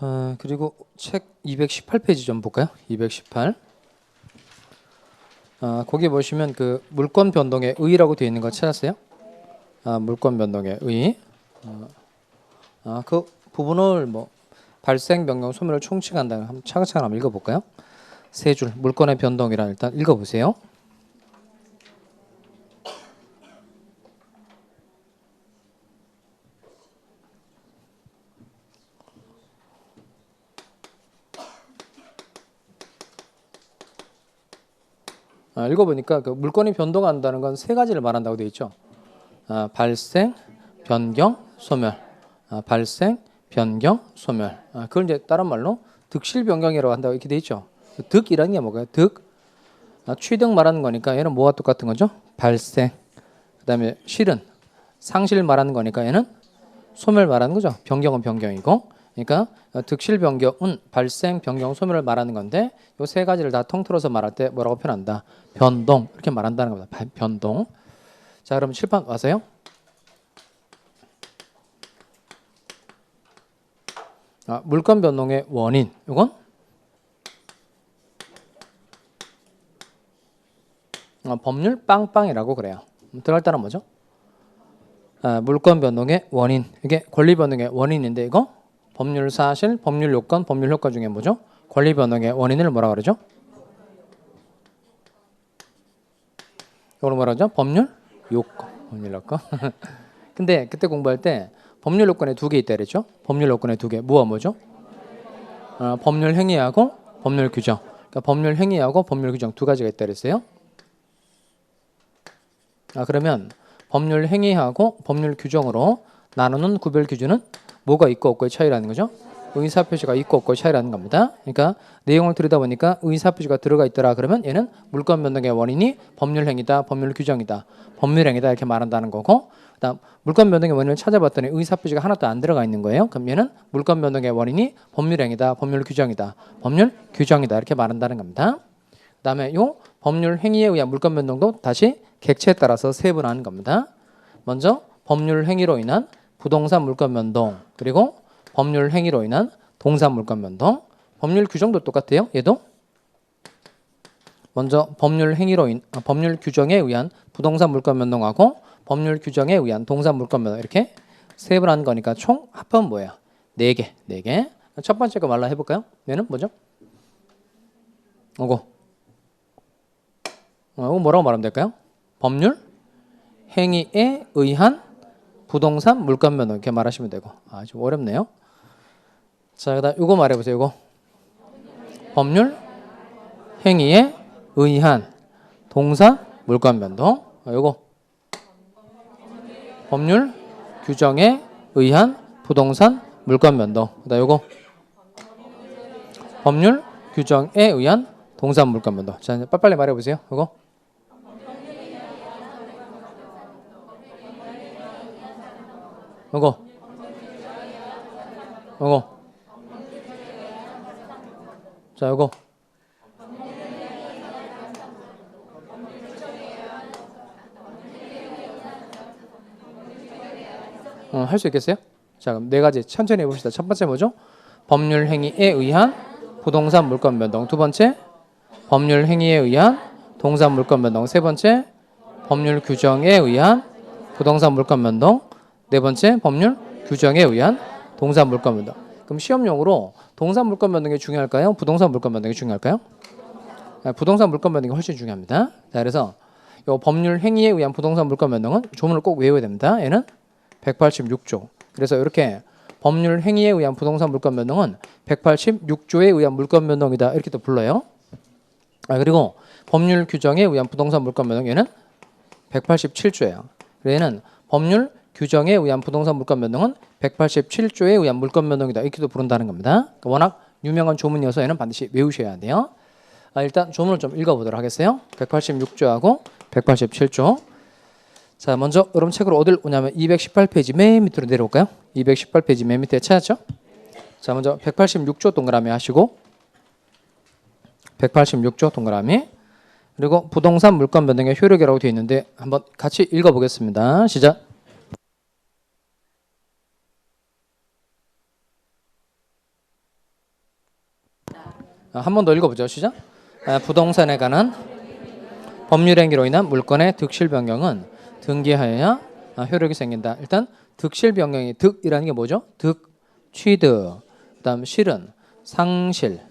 자, 그리고 책 218페이지 좀 볼까요? 218. 거기 보시면 그 물권 변동의 의라고 되어 있는 거 찾았어요? 물권 변동의 의. 그 부분을 뭐 발생, 변경, 소멸을 총칙한다. 한번 차근차근 한번 읽어볼까요? 세 줄 물권의 변동이란 일단 읽어보세요. 읽어보니까 그 물건이 변동한다는 건 세 가지를 말한다고 되어 있죠. 발생, 변경, 소멸. 발생, 변경, 소멸. 그걸 이제 다른 말로 득실 변경이라고 한다고 이렇게 되어 있죠. 득이라는 게 뭐가요? 득. 취득 말하는 거니까 얘는 뭐가 똑같은 거죠? 발생. 그다음에 실은 상실 말하는 거니까 얘는 소멸 말하는 거죠. 변경은 변경이고. 그러니까 득실 변경은 발생, 변경, 소멸을 말하는 건데 이 세 가지를 다 통틀어서 말할 때 뭐라고 표현한다? 변동 이렇게 말한다는 겁니다. 변동. 자, 그럼 칠판 와서요. 물권 변동의 원인 이건 법률 빵빵이라고 그래요. 들어갈 때는 뭐죠? 물권 변동의 원인 이게 권리 변동의 원인인데 이거 법률 사실, 법률 요건, 법률 효과 중에 뭐죠? 권리 변동의 원인을 뭐라고 그러죠? 이걸 뭐라고 하죠? 법률 요건, 법률 요건. 근데 그때 공부할 때 법률 요건에 두 개 있다 그랬죠? 법률 요건에 두 개. 뭐죠? 법률 행위하고 법률 규정. 그러니까 법률 행위하고 법률 규정 두 가지가 있다 그랬어요. 그러면 법률 행위하고 법률 규정으로 나누는 구별 기준은 뭐가 있고 없고의 차이라는 거죠. 의사표시가 있고 없고의 차이라는 겁니다. 그러니까 내용을 들여다보니까 의사표시가 들어가 있더라 그러면 얘는 물권 변동의 원인이 법률 행위다, 법률 규정이다, 법률 행위다 이렇게 말한다는 거고, 그다음 물권 변동의 원인을 찾아봤더니 의사표시가 하나도 안 들어가 있는 거예요. 그럼 얘는 물권 변동의 원인이 법률 행위다, 법률 규정이다, 법률 규정이다 이렇게 말한다는 겁니다. 그다음에 요 법률 행위에 의한 물권 변동도 다시 객체에 따라서 세분화하는 겁니다. 먼저 법률 행위로 인한 부동산 물권 변동, 그리고 법률 행위로 인한 동산 물권 변동. 법률 규정도 똑같아요. 얘도 먼저 법률 규정에 의한 부동산 물권 변동하고 법률 규정에 의한 동산 물권 변동 이렇게 세분화하는 거니까 총 합하면 뭐예요? 4개. 첫 번째 거 말라 해볼까요? 얘는 뭐죠? 이거 뭐라고 말하면 될까요? 법률 행위에 의한 부동산 물권 변동 이렇게 말하시면 되고. 좀 어렵네요. 자, 그다음 이거 말해보세요. 이거 법률 행위에 의한 동산 물권 변동. 이거 법률 규정에 의한 부동산 물권 변동. 그다음 이거 법률 규정에 의한 동산 물권 변동. 자, 이제 빨리빨리 말해보세요. 이거 자, 이거 할 수 있겠어요? 자, 그럼 4가지 천천히 해봅시다. 첫 번째 뭐죠? 법률 행위에 의한 부동산 물권 변동. 두 번째 법률 행위에 의한 동산 물권 변동. 세 번째 법률 규정에 의한 부동산 물권 변동. 네 번째 법률 규정에 의한 동산 물권 변동. 그럼 시험용으로 동산 물권 변동이 중요할까요? 부동산 물권 변동이 중요할까요? 부동산 물권 변동이 훨씬 중요합니다. 자, 그래서 이 법률 행위에 의한 부동산 물권 변동은 조문을 꼭 외워야 됩니다. 얘는 186조. 그래서 이렇게 법률 행위에 의한 부동산 물권 변동은 186조에 의한 물권 변동이다 이렇게 또 불러요. 그리고 법률 규정에 의한 부동산 물권 변동 얘는 187조예요. 얘는 법률 규정에 의한 부동산 물권 변동은 187조에 의한 물권 변동이다 이렇게도 부른다는 겁니다. 워낙 유명한 조문이어서 얘는 반드시 외우셔야 돼요. 일단 조문을 좀 읽어보도록 하겠어요. 186조하고 187조. 자, 먼저 여러분 책으로 어딜 오냐면 218페이지 맨 밑으로 내려올까요? 218페이지 맨 밑에 찾았죠? 자, 먼저 186조 동그라미 하시고 186조 동그라미, 그리고 부동산 물권 변동의 효력이라고 되어 있는데 한번 같이 읽어보겠습니다. 시작. 한 번 더 읽어보죠. 시작. 부동산에 관한 법률 행위로 인한 물건의 득실 변경은 등기하여야 효력이 생긴다. 일단 득실 변경이 득이라는 게 뭐죠? 득, 취득. 그다음 실은 상실.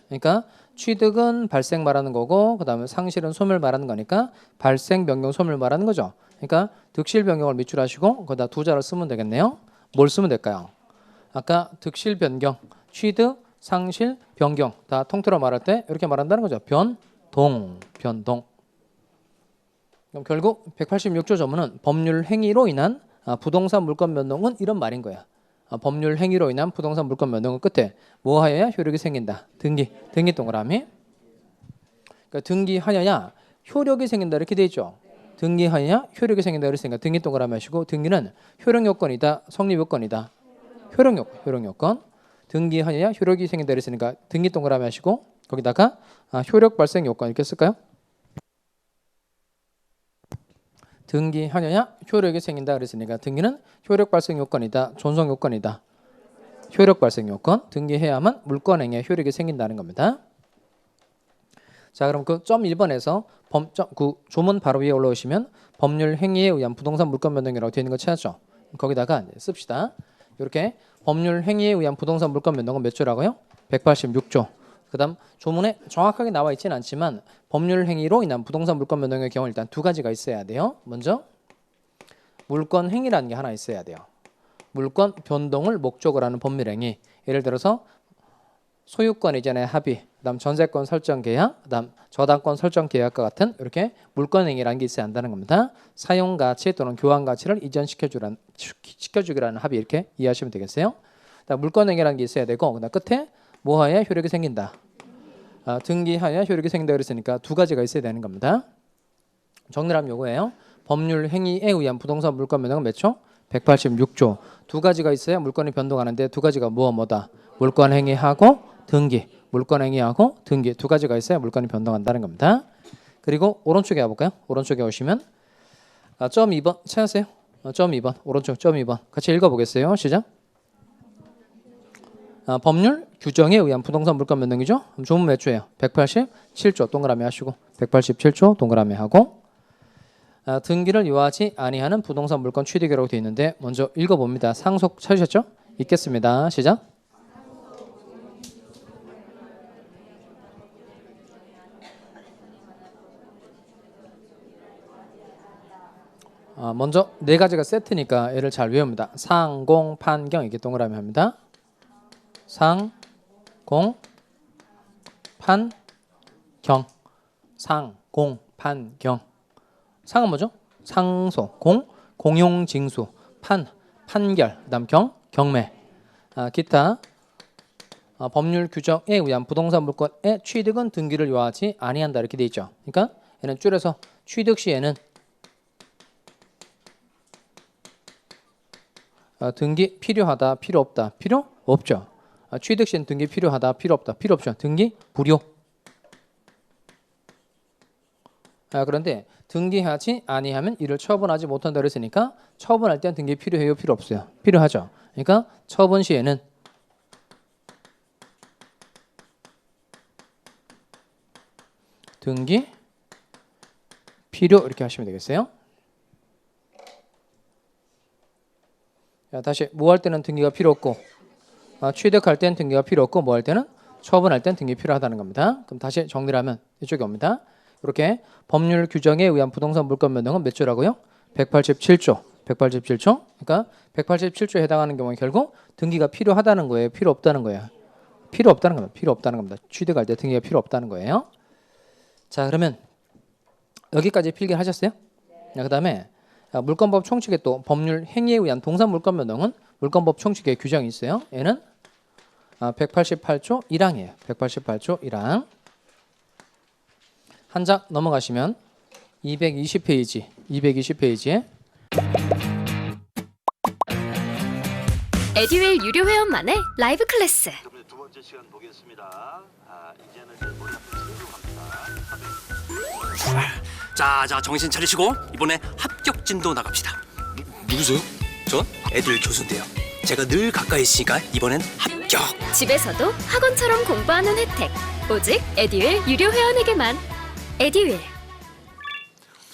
그러니까 취득은 발생 말하는 거고 그다음에 상실은 소멸 말하는 거니까 발생 변경 소멸 말하는 거죠. 그러니까 득실 변경을 밑줄하시고 거기다 두 자를 쓰면 되겠네요. 뭘 쓰면 될까요? 아까 득실 변경, 취득, 상실, 변경 다 통틀어 말할 때 이렇게 말한다는 거죠. 변동. 그럼 결국 186조 전문은 법률 행위로 인한 부동산 물권 변동은 이런 말인 거야. 법률 행위로 인한 부동산 물권 변동은 끝에 뭐하여야 효력이 생긴다. 등기 동그라미. 그러니까 등기하여야 효력이 생긴다 이렇게 돼 있죠. 등기하여야 효력이 생긴다 그랬으니까 등기 동그라미 하시고 등기는 효력 요건이다, 성립 요건이다. 효력 요건. 등기하여야 효력이 생긴다 그랬으니까 등기 동그라미 하시고 거기다가 효력 발생 요건 이렇게 쓸까요? 등기하여야 효력이 생긴다 그랬으니까 등기는 효력 발생 요건이다, 존속 요건이다. 효력 발생 요건. 등기해야만 물권행위에 효력이 생긴다는 겁니다. 자, 그럼 그 점 1번에서 그 조문 바로 위에 올라오시면 법률 행위에 의한 부동산 물권 변동이라고 되어 있는 거 찾았죠. 거기다가 씁시다. 이렇게 법률 행위에 의한 부동산 물권 변동은 몇 조라고요? 186조. 그다음 조문에 정확하게 나와 있지는 않지만 법률 행위로 인한 부동산 물권 변동의 경우 일단 두 가지가 있어야 돼요. 먼저 물권 행위라는 게 하나 있어야 돼요. 물권 변동을 목적으로 하는 법률 행위. 예를 들어서 소유권 이전의 합의, 그다음 전세권 설정 계약, 그다음 저당권 설정 계약과 같은 이렇게 물권 행위라는 게 있어야 한다는 겁니다. 사용 가치 또는 교환 가치를 시켜주기라는 합의 이렇게 이해하시면 되겠어요. 그다음 물권 행위라는 게 있어야 되고 그다음 끝에 뭐하여 효력이 생긴다. 등기하여 효력이 생긴다 그랬으니까 두 가지가 있어야 되는 겁니다. 정리하면 요거예요. 법률 행위에 의한 부동산 물권 변동은 몇 조? 186조. 두 가지가 있어야 물권이 변동하는데 두 가지가 뭐다? 물권 행위하고 등기. 물권 행위하고 등기 두 가지가 있어야 물권이 변동한다는 겁니다. 그리고 오른쪽에 가볼까요? 오른쪽에 오시면 점 2번 찾으세요. 점 2번 오른쪽 점 2번 같이 읽어보겠어요. 시작. 법률 규정에 의한 부동산 물권 변동이죠. 그럼 조문 몇 조예요? 187조 동그라미 하시고 187조 동그라미 하고 등기를 요하지 아니하는 부동산 물권 취득이라고 되어 있는데 먼저 읽어봅니다. 상속 찾으셨죠? 읽겠습니다. 시작. 먼저 네 가지가 세트니까 얘를 잘 외웁니다. 상, 공, 판, 경 이렇게 동그라미 합니다. 상, 공, 판, 경. 상, 공, 판, 경. 상은 뭐죠? 상소, 공, 공용징수, 판, 판결, 그다음 경, 경매. 기타 법률 규정에 의한 부동산 물권의 취득은 등기를 요하지 아니한다 이렇게 돼 있죠. 그러니까 얘는 줄여서 취득 시에는 등기 필요하다, 필요 없다, 필요 없죠. 취득 시에는 등기 필요하다, 필요 없다, 필요 없죠. 등기 불요. 그런데 등기하지 아니하면 이를 처분하지 못한다 그랬으니까 처분할 때는 등기 필요해요, 필요 없어요? 필요하죠. 그러니까 처분 시에는 등기 필요 이렇게 하시면 되겠어요. 다시 뭐 할 때는 등기가 필요 없고 취득할 때는 등기가 필요 없고 뭐 할 때는 처분할 때는 등기 필요하다는 겁니다. 그럼 다시 정리를 하면 이쪽에 옵니다. 이렇게 법률 규정에 의한 부동산 물권 변동은 몇 조라고요? 187조. 187조. 그러니까 187조에 해당하는 경우에 결국 등기가 필요하다는 거예요. 필요 없다는 거예요. 필요 없다는 겁니다. 필요 없다는 겁니다. 취득할 때 등기가 필요 없다는 거예요. 자, 그러면 여기까지 필기하셨어요? 그다음에 물권법 총칙에 또 법률 행위에 의한 동산 물권 변동은 물권법 총칙에 규정이 있어요. 얘는 188조 1항이에요. 188조 1항. 한 장 넘어가시면 220페이지에 에듀윌 유료 회원만의 라이브 클래스. 두 번째 시간 보겠습니다. 이제는 이제 머리 앞에 갑니다. 자, 정신 차리시고 이번에 합격 진도 나갑시다. 누구세요? 전 애들 교수인데요. 제가 늘 가까이 있으니까 이번엔 합격. 집에서도 학원처럼 공부하는 혜택. 오직 에듀윌 유료 회원에게만. 에듀윌.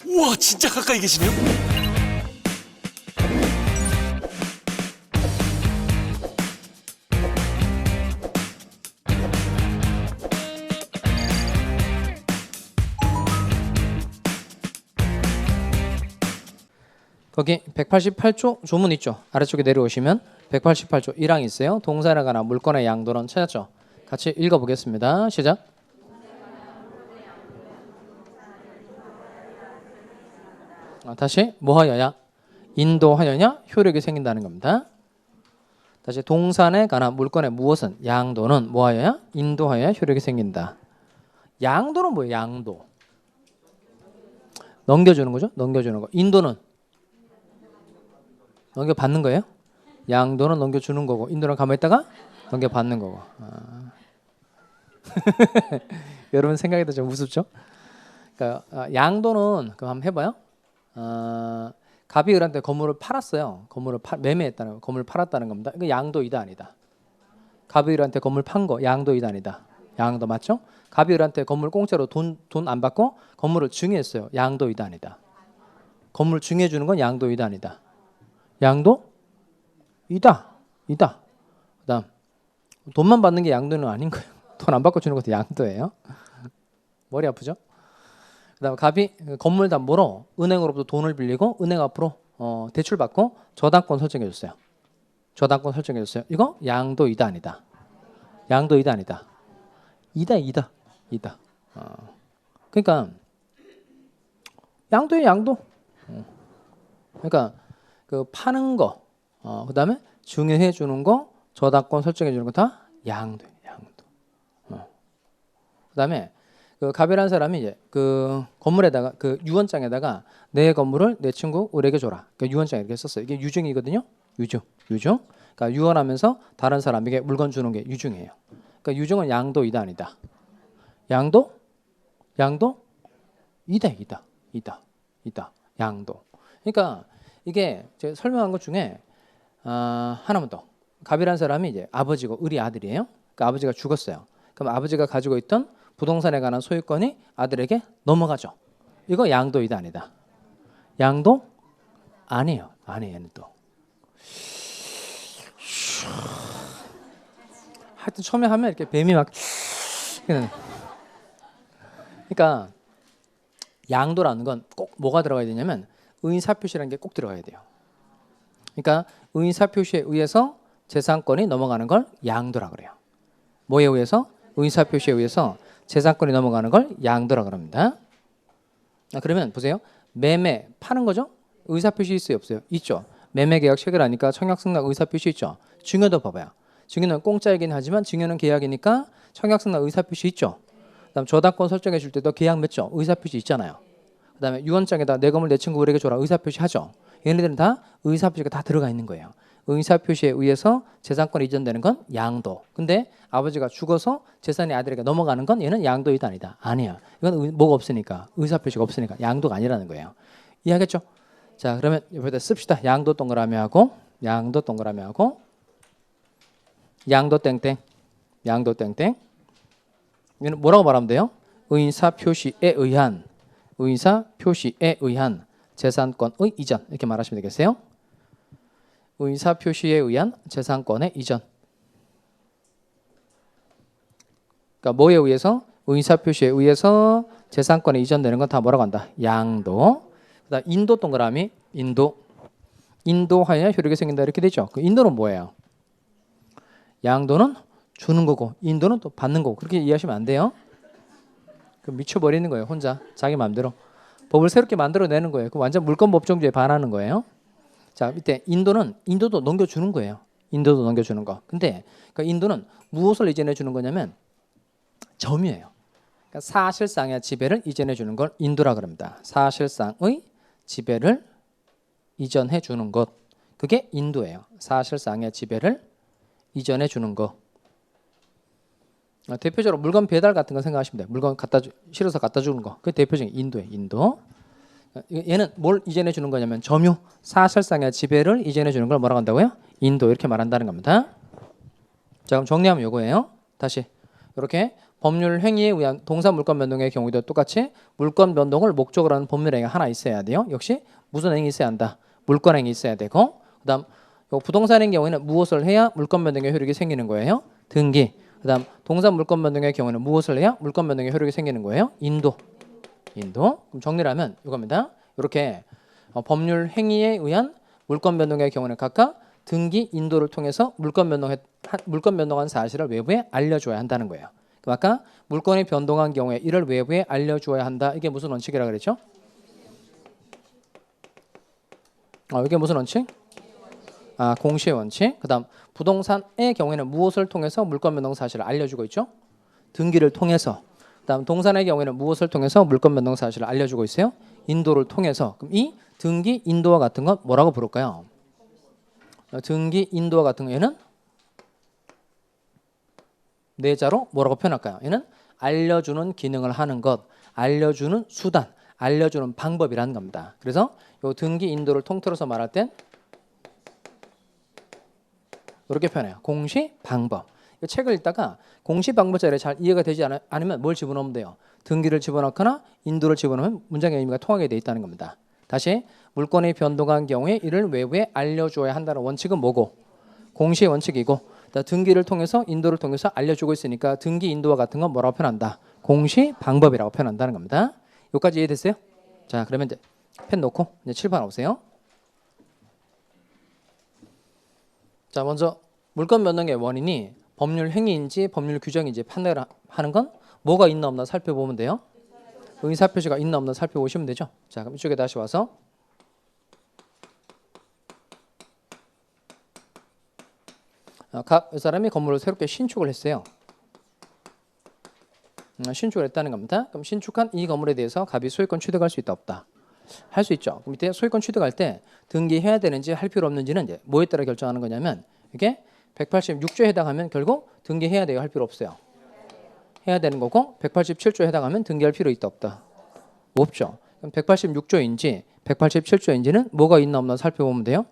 우와, 진짜 가까이 계시네요. 거기 188조 조문 있죠. 아래쪽에 내려오시면 188조 1항이 있어요. 동사에 관한 물건의 양도는 찾았죠. 같이 읽어보겠습니다. 시작. 다시 뭐하여야? 인도하여야 효력이 생긴다는 겁니다. 다시 동산에 관한 물건의 무엇은? 양도는 뭐하여야? 인도하여야 효력이 생긴다. 양도는 뭐예요? 양도. 넘겨주는 거죠. 넘겨주는 거. 인도는 넘겨받는 거예요? 양도는 넘겨주는 거고 인도는 가만히 있다가 넘겨받는 거고. 여러분 생각해도 좀 우습죠? 그러니까 양도는 그거 한번 해봐요. 갑이 을한테 건물을 팔았어요. 건물을 매매했다는 거. 건물을 팔았다는 겁니다. 이거 양도이다 아니다? 갑이 을한테 건물 판 거 양도이다 아니다? 양도 맞죠? 갑이 을한테 건물 공짜로 돈 안 받고 건물을 증여했어요. 양도이다 아니다? 건물 증여해 주는 건 양도이다 아니다? 양도? 이다. 그다음 돈만 받는 게 양도는 아닌 거예요. 돈 안 받고 주는 것도 양도예요. 머리 아프죠? 그다음 갑이 건물 담보로 은행으로부터 돈을 빌리고 은행 앞으로 대출 받고 저당권 설정해 줬어요. 저당권 설정해 줬어요. 이거 양도이다 아니다? 양도이다 아니다? 이다. 그러니까 양도예요, 양도. 그러니까 그 파는 거, 그다음에 증여해 주는 거, 저당권 설정해 주는 거 다 양도예요, 양도. 그다음에 그 갑이라는 사람이 이제 그 건물에다가 그 유언장에다가 내 건물을 내 친구 을에게 줘라. 그 유언장에 이렇게 썼어요. 이게 유증이거든요. 유증. 그러니까 유언하면서 다른 사람에게 물건 주는 게 유증이에요. 그러니까 유증은 양도이다 아니다? 양도? 이다. 양도. 그러니까 이게 제가 설명한 것 중에 하나만 더. 갑이라는 사람이 이제 아버지고 을이 아들이에요. 그러니까 아버지가 죽었어요. 그럼 아버지가 가지고 있던 부동산에 관한 소유권이 아들에게 넘어가죠. 이거 양도이다 아니다? 양도? 아니에요. 얘는 또. 하여튼 처음에 하면 이렇게 뱀이 막 그러니까 양도라는 건 꼭 뭐가 들어가야 되냐면 의사표시라는 게 꼭 들어가야 돼요. 그러니까 의사표시에 의해서 재산권이 넘어가는 걸 양도라 그래요. 뭐에 의해서? 의사표시에 의해서 재산권이 넘어가는 걸 양도라 그럽니다. 그러면 보세요. 매매 파는 거죠? 의사표시 있어요, 없어요? 있죠. 매매계약 체결하니까 청약승낙 의사표시 있죠. 증여도 봐봐요. 증여는 공짜이긴 하지만 증여는 계약이니까 청약승낙 의사표시 있죠. 그다음 저당권 설정해 줄 때도 계약 맺죠. 의사표시 있잖아요. 그다음에 유언장에다 내 건물 내 친구 을에게 줘라 의사표시 하죠. 얘네들은 다 의사표시가 다 들어가 있는 거예요. 의사표시에 의해서 재산권이 이전되는 건 양도. 근데 아버지가 죽어서 재산이 아들에게 넘어가는 건 얘는 양도이다 아니다? 아니야. 이건 뭐가 없으니까 의사표시가 없으니까 양도가 아니라는 거예요. 이해하겠죠? 자, 그러면 여기다 씁시다. 양도 동그라미 하고 양도 땡땡. 이는 뭐라고 말하면 돼요? 의사표시에 의한 재산권의 이전 이렇게 말하시면 되겠어요? 의사표시에 의한 재산권의 이전. 그러니까 뭐에 의해서? 의사표시에 의해서 재산권이 이전되는 건 다 뭐라고 한다? 양도. 그다음 인도 동그라미 인도하여 효력이 생긴다 이렇게 되죠. 그 인도는 뭐예요? 양도는 주는 거고 인도는 또 받는 거고 그렇게 이해하시면 안 돼요. 그 미쳐버리는 거예요. 혼자 자기 마음대로 법을 새롭게 만들어내는 거예요. 그 완전 물권법정주의에 반하는 거예요. 자, 밑에 인도도 넘겨주는 거예요. 인도도 넘겨주는 거. 근데 그 인도는 무엇을 이전해 주는 거냐면 점유예요. 그러니까 사실상의 지배를 이전해 주는 걸 인도라 그럽니다. 사실상의 지배를 이전해 주는 것. 그게 인도예요. 사실상의 지배를 이전해 주는 거. 대표적으로 물건 배달 같은 거 생각하시면 돼요. 물건 실어서 갖다 주는 거. 그게 대표적인 인도예요. 인도. 얘는 뭘 이전해 주는 거냐면 점유, 사실상의 지배를 이전해 주는 걸 뭐라고 한다고요? 인도 이렇게 말한다는 겁니다. 자, 그럼 정리하면 요거예요. 다시 이렇게 법률 행위에 의한 동사 물권 변동의 경우도 똑같이 물권 변동을 목적으로 하는 법률 행위가 하나 있어야 돼요. 역시 무슨 행위 있어야 한다. 물권 행위 있어야 되고 그다음 요 부동산의 경우에는 무엇을 해야 물권 변동의 효력이 생기는 거예요? 등기. 그다음 동사 물권 변동의 경우에는 무엇을 해야 물권 변동의 효력이 생기는 거예요? 인도. 그럼 정리를 하면 이겁니다. 이렇게 법률 행위에 의한 물권 변동의 경우는 각각 등기, 인도를 통해서 물권 변동한 사실을 외부에 알려줘야 한다는 거예요. 그럼 아까 물권이 변동한 경우에 이를 외부에 알려줘야 한다. 이게 무슨 원칙이라고 그랬죠? 이게 무슨 원칙? 공시의 원칙. 그다음 부동산의 경우에는 무엇을 통해서 물권 변동 사실을 알려주고 있죠? 등기를 통해서. 그다음 동산의 경우에는 무엇을 통해서 물권 변동 사실을 알려주고 있어요? 인도를 통해서. 그럼 이 등기, 인도와 같은 건 뭐라고 부를까요? 등기, 인도와 같은 경우에는 내자로 뭐라고 표현할까요? 얘는 알려주는 기능을 하는 것, 알려주는 수단, 알려주는 방법이라는 겁니다. 그래서 이 등기, 인도를 통틀어서 말할 땐 이렇게 표현해요. 공시, 방법. 이 책을 읽다가 공시, 방법 자리에 잘 이해가 되지 않으면 뭘 집어넣으면 돼요? 등기를 집어넣거나 인도를 집어넣으면 문장의 의미가 통하게 돼 있다는 겁니다. 다시 물권이 변동한 경우에 이를 외부에 알려줘야 한다는 원칙은 뭐고? 공시의 원칙이고 등기를 통해서 인도를 통해서 알려주고 있으니까 등기, 인도와 같은 건 뭐라고 표현한다? 공시, 방법이라고 표현한다는 겁니다. 여기까지 이해됐어요? 자, 그러면 이제 펜 놓고 이제 7번 오세요. 자, 먼저 물권 변동의 원인이 법률 행위인지 법률 규정인지 판단을 하는 건 뭐가 있나 없나 살펴보면 돼요. 의사표시가 있나 없나 살펴보시면 되죠. 자, 그럼 이쪽에 다시 와서 이 사람이 건물을 새롭게 신축을 했어요. 신축을 했다는 겁니다. 그럼 신축한 이 건물에 대해서 갑이 소유권 취득할 수 있다 없다? 할 수 있죠. 그럼 밑에 소유권 취득할 때 등기해야 되는지 할 필요 없는지는 이제 뭐에 따라 결정하는 거냐면 이게 186조에 해당하면 결국 등기해야 돼요, 할 필요 없어요? 해야 되는 거고 187조에 해당하면 등기할 필요 있다 없다? 없죠. 그럼 186조인지 187조인지는 뭐가 있나 없나 살펴보면 돼요.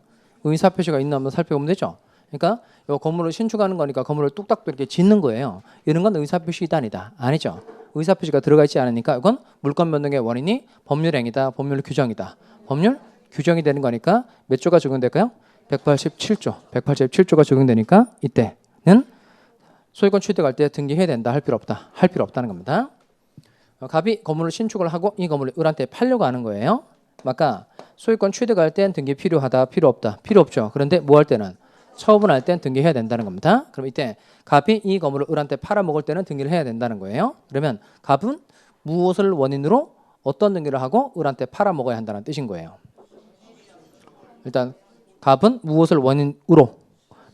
의사표시가 있나 없나 살펴보면 되죠. 그러니까 이 건물을 신축하는 거니까 건물을 뚝딱 이렇게 짓는 거예요. 이런 건 의사표시 이단이다. 아니죠. 의사표시가 들어가 있지 않으니까 이건 물권 변동의 원인이 법률행위다, 법률 규정이다. 법률 규정이 되는 거니까 몇 조가 적용될까요? 187조가 적용되니까 이때는 소유권 취득할 때 등기해야 된다, 할 필요 없다, 할 필요 없다는 겁니다. 갑이 건물을 신축을 하고 이 건물을 을한테 팔려고 하는 거예요. 아까 소유권 취득할 땐 등기 필요하다, 필요 없다, 필요 없죠. 그런데 뭐 할 때는 처분할 땐 등기해야 된다는 겁니다. 그럼 이때 갑이 이 건물을 을한테 팔아먹을 때는 등기를 해야 된다는 거예요. 그러면 갑은 무엇을 원인으로 어떤 등기를 하고 을한테 팔아먹어야 한다는 뜻인 거예요. 일단 갑은 무엇을 원인으로,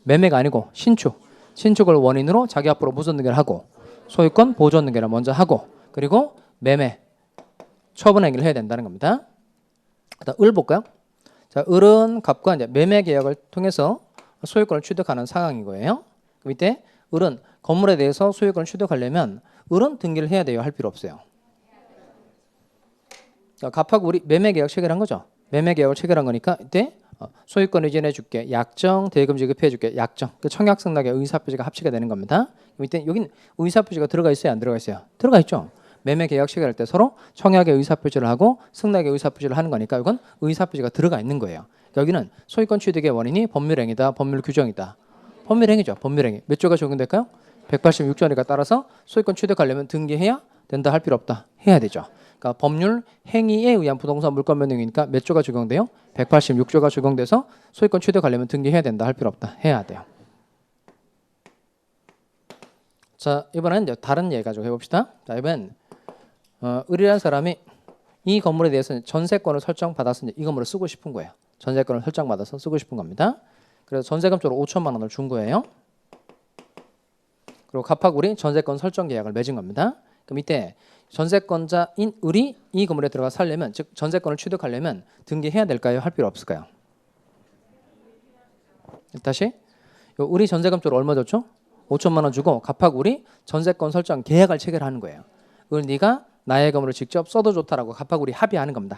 매매가 아니고 신축을 원인으로 자기 앞으로 무슨 등기를 하고 소유권 보존 등기를 먼저 하고 그리고 매매 처분 행위를 해야 된다는 겁니다. 그다음 을 볼까요? 자, 을은 갑과 이제 매매 계약을 통해서 소유권을 취득하는 상황인 거예요. 그럼 이때 을은 건물에 대해서 소유권을 취득하려면 을은 등기를 해야 돼요, 할 필요 없어요? 갑하고 우리 매매 계약 체결한 거죠. 매매 계약을 체결한 거니까 이때 소유권 이전해 줄게, 약정, 대금 지급해 줄게, 약정. 그 청약 승낙의 의사표시가 합치게 되는 겁니다. 그럼 이때 여긴 의사표시가 들어가 있어요, 안 들어가 있어요? 들어가 있죠. 매매 계약 체결할 때 서로 청약의 의사표시를 하고 승낙의 의사표시를 하는 거니까 이건 의사표시가 들어가 있는 거예요. 여기는 소유권 취득의 원인이 법률행위다, 법률 규정이다. 법률행위죠, 법률행위. 몇 조가 적용될까요? 186조니까 따라서 소유권 취득하려면 등기해야 된다, 할 필요 없다? 해야 되죠. 그러니까 법률 행위에 의한 부동산 물권 변동이니까 몇 조가 적용돼요? 186조가 적용돼서 소유권 취득하려면 등기해야 된다, 할 필요 없다? 해야 돼요. 자, 이번엔 이제 다른 예 가지고 해봅시다. 자, 이번엔 을이라는 사람이 이 건물에 대해서 전세권을 설정받아서 이 건물을 쓰고 싶은 거예요. 전세권을 설정받아서 쓰고 싶은 겁니다. 그래서 전세금적으로 5천만 원을 준 거예요. 그리고 갑하고 을이 전세권 설정 계약을 맺은 겁니다. 그럼 이때 전세권자인 을이 이 건물에 들어가 살려면, 즉 전세권을 취득하려면 등기해야 될까요? 할 필요 없을까요? 다시 을이 전세금적으로 얼마 줬죠? 5천만 원 주고 갑하고 을이 전세권 설정 계약을 체결하는 거예요. 을 네가 나의 건물을 직접 써도 좋다라고 갑하고 우리 합의하는 겁니다.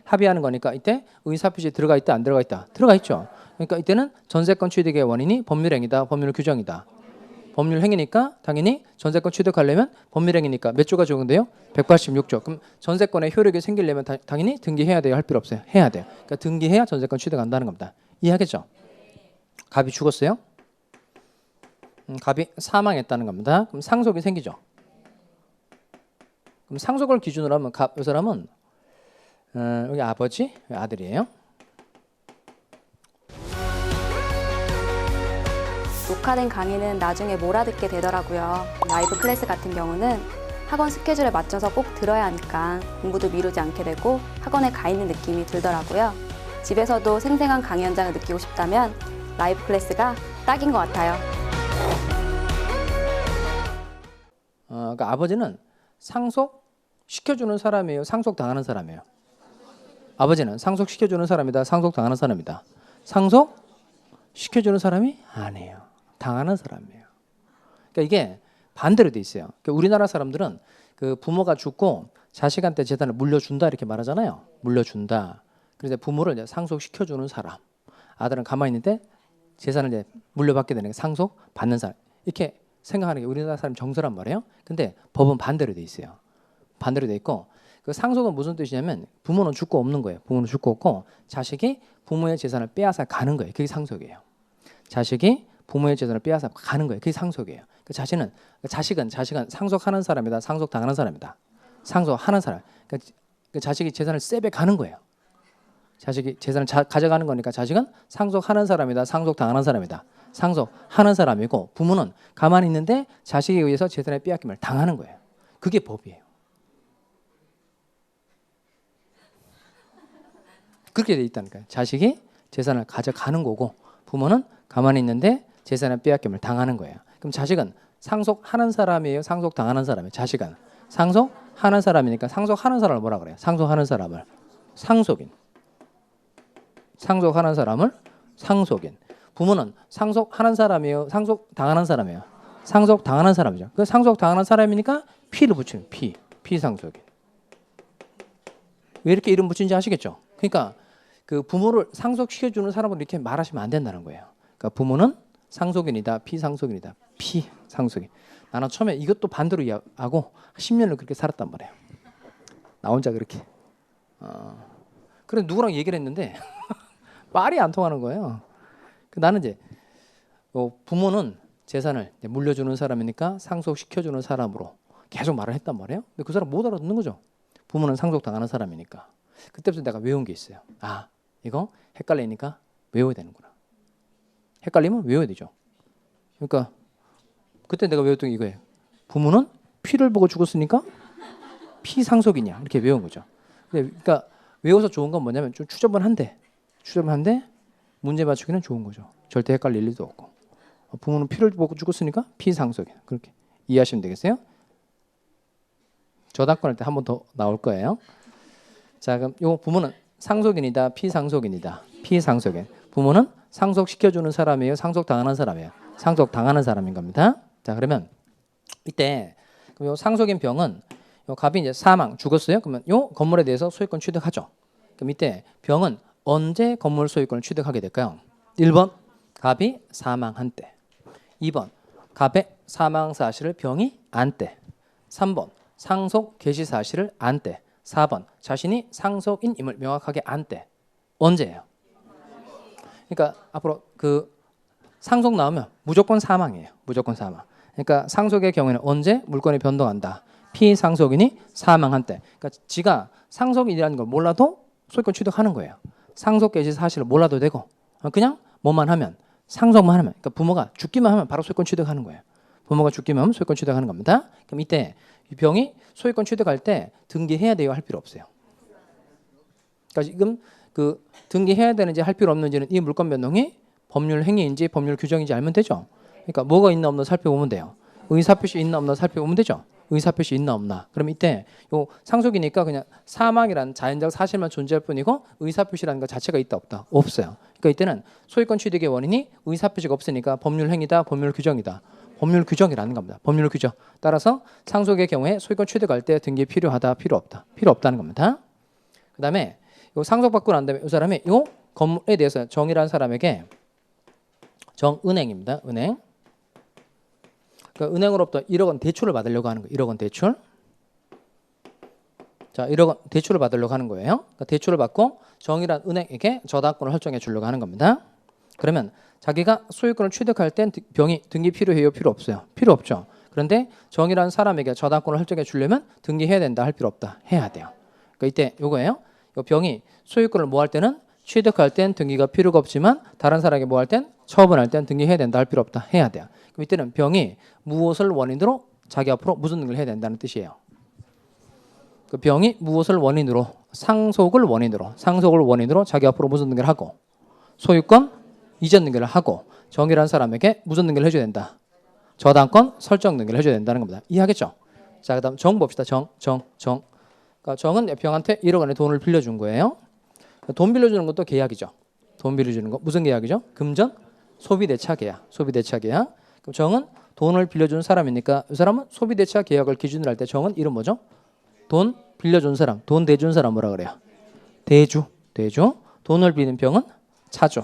합의하는 거니까 이때 의사표시 들어가 있다 안 들어가 있다? 들어가 있죠. 그러니까 이때는 전세권 취득의 원인이 법률행위다 법률 규정이다. 법률 행위니까 당연히 전세권 취득하려면 법률 행위니까 몇 조가 적용돼요? 186조. 그럼 전세권의 효력이 생기려면 당연히 등기해야 돼요? 할 필요 없어요? 해야 돼요. 그러니까 등기해야 전세권 취득한다는 겁니다. 이해하겠죠? 갑이 죽었어요? 갑이 사망했다는 겁니다. 그럼 상속이 생기죠. 그럼 상속을 기준으로 하면 이 사람은 여기 아버지, 아들이에요. 녹화된 강의는 나중에 몰아듣게 되더라고요. 라이브 클래스 같은 경우는 학원 스케줄에 맞춰서 꼭 들어야 하니까 공부도 미루지 않게 되고 학원에 가 있는 느낌이 들더라고요. 집에서도 생생한 강의 현장을 느끼고 싶다면 라이브 클래스가 딱인 것 같아요. 그러니까 아버지는 상속 시켜주는 사람이에요? 상속 당하는 사람이에요? 아버지는 상속 시켜주는 사람이다. 상속 당하는 사람이다. 상속 시켜주는 사람이 아니에요. 당하는 사람이에요. 그러니까 이게 반대로 돼 있어요. 그러니까 우리나라 사람들은 그 부모가 죽고 자식한테 재산을 물려준다 이렇게 말하잖아요. 물려준다. 그래서 부모를 이제 상속시켜주는 사람. 아들은 가만히 있는데 재산을 이제 물려받게 되는 게 상속 받는 사람. 이렇게 생각하는 게 우리나라 사람 정서란 말이에요. 근데 법은 반대로 돼 있어요. 반대로 돼 있고 그 상속은 무슨 뜻이냐면 부모는 죽고 없는 거예요. 부모는 죽고 없고 자식이 부모의 재산을 빼앗아 가는 거예요. 그게 상속이에요. 자식이 부모의 재산을 빼앗아 가는 거예요. 그게 상속이에요. 그 자식은 상속하는 사람이다. 상속 당하는 사람이다. 상속하는 사람. 그러니까 그 자식이 재산을 세배 가는 거예요. 자식이 재산을 가져가는 거니까 자식은 상속하는 사람이다. 상속 당하는 사람이다. 상속하는 사람이고 부모는 가만히 있는데 자식에 의해서 재산의 빼앗김을 당하는 거예요. 그게 법이에요. 그렇게 돼 있다니까요. 자식이 재산을 가져가는 거고 부모는 가만히 있는데 재산의 빼앗김을 당하는 거예요. 그럼 자식은 상속하는 사람이에요? 상속당하는 사람이에요? 자식은 상속하는 사람이니까 상속하는 사람을 뭐라 그래요? 상속하는 사람을 상속인. 상속하는 사람을 상속인. 부모는 상속하는 사람이에요? 상속당하는 사람이에요? 상속당하는 사람이죠. 그 상속당하는 사람이니까 피를 붙이는 피상속인. 왜 이렇게 이름 붙인지 아시겠죠? 그러니까 그 부모를 상속시켜주는 사람을 이렇게 말하시면 안 된다는 거예요. 그러니까 부모는 상속인이다, 피상속인이다, 피상속인. 나는 처음에 이것도 반대로 이해하고 10년을 그렇게 살았단 말이에요. 나 혼자 그렇게. 그래 누구랑 얘기를 했는데 말이 안 통하는 거예요. 나는 이제 부모는 재산을 물려주는 사람이니까 상속시켜주는 사람으로 계속 말을 했단 말이에요. 근데 그 사람 못 알아듣는 거죠. 부모는 상속당하는 사람이니까. 그때부터 내가 외운 게 있어요. 아, 이거 헷갈리니까 외워야 되는구나. 헷갈리면 외워야 되죠. 그러니까 그때 내가 외웠던 게 이거예요. 부모는 피를 보고 죽었으니까 피상속이냐 이렇게 외운 거죠. 그러니까 외워서 좋은 건 뭐냐면 좀 추접은 한데 문제 맞추기는 좋은 거죠. 절대 헷갈릴 일도 없고. 부모는 피를 보고 죽었으니까 피상속이야. 그렇게 이해하시면 되겠어요? 저당권할 때 한 번 더 나올 거예요. 자, 그럼 요 부모는 상속인이다, 피상속인이다. 피상속인. 부모는 상속시켜주는 사람이에요, 상속당하는 사람이에요? 상속당하는 사람인 겁니다. 자, 그러면 이때 요 상속인 병은 요 갑이 이제 사망, 죽었어요. 그러면 요 건물에 대해서 소유권 취득하죠. 그럼 이때 병은 언제 건물 소유권을 취득하게 될까요? 1번 갑이 사망한 때, 2번 갑의 사망 사실을 병이 안 때, 3번 상속 개시 사실을 안 때, 4번 자신이 상속인임을 명확하게 안 때. 언제예요? 그러니까 앞으로 그 상속 나오면 무조건 사망이에요. 무조건 사망. 그러니까 상속의 경우에는 언제 물건이 변동한다. 피상속인이 사망한 때. 그러니까 지가 상속인이라는 걸 몰라도 소유권 취득하는 거예요. 상속 개시 사실을 몰라도 되고 그냥 뭐만 하면 상속만 하면 그러니까 부모가 죽기만 하면 바로 소유권 취득하는 거예요. 부모가 죽기만 하면 소유권 취득하는 겁니다. 그럼 이때 이 병이 소유권 취득할 때 등기해야 돼요, 할 필요 없어요? 그러니까 지금 그 등기해야 되는지 할 필요 없는지는 이 물권 변동이 법률 행위인지 법률 규정인지 알면 되죠. 그러니까 뭐가 있나 없나 살펴보면 돼요. 의사표시 있나 없나 살펴보면 되죠. 의사표시 있나 없나. 그럼 이때 요 상속이니까 그냥 사망이란 자연적 사실만 존재할 뿐이고 의사표시라는 것 자체가 있다 없다? 없어요. 그러니까 이때는 소유권 취득의 원인이 의사표시가 없으니까 법률 행위다, 법률 규정이다. 법률 규정이라는 겁니다. 법률 규정. 따라서 상속의 경우에 소유권 취득할 때 등기 필요하다, 필요 없다. 필요 없다는 겁니다. 그다음에 요 상속받고 난 다음에 이 사람이 요 건물에 대해서 정이라는 사람에게 정은행입니다. 은행. 그러니까 은행으로부터 1억 원 대출을 받으려고 하는 거예요. 1억 원 대출. 자, 1억 원 대출을 받으려고 하는 거예요. 그러니까 대출을 받고 정이란 은행에게 저당권을 설정해 주려고 하는 겁니다. 그러면 자기가 소유권을 취득할 땐 병이 등기 필요해요? 필요 없어요? 필요 없죠. 그런데 정이라는 사람에게 저당권을 설정해 주려면 등기해야 된다, 할 필요 없다? 해야 돼요. 그러니까 이때 요거예요. 요 병이 소유권을 뭐 할 때는 취득할 땐 등기가 필요가 없지만 다른 사람에게 뭐 할 땐 처분할 땐 등기해야 된다, 할 필요 없다? 해야 돼요. 그럼 이때는 병이 무엇을 원인으로 자기 앞으로 무슨 등기를 해야 된다는 뜻이에요. 그 병이 무엇을 원인으로 상속을 원인으로 자기 앞으로 무슨 등기를 하고 소유권 이전 등기를 하고 정이라는 사람에게 무슨 등기를 해줘야 된다. 저당권 설정 등기를 해줘야 된다는 겁니다. 이해하겠죠? 자, 그다음 정 봅시다. 정. 그러니까 정은 병한테 1억 원의 돈을 빌려준 거예요. 돈 빌려주는 것도 계약이죠. 돈 빌려주는 거 무슨 계약이죠? 금전 소비대차 계약. 그럼 정은 돈을 빌려준 사람이니까 이 사람은 소비대차 계약을 기준으로 할 때 정은 이름 뭐죠? 돈 빌려준 사람, 돈 대준 사람 뭐라 그래요? 대주. 돈을 빌린 병은 차주.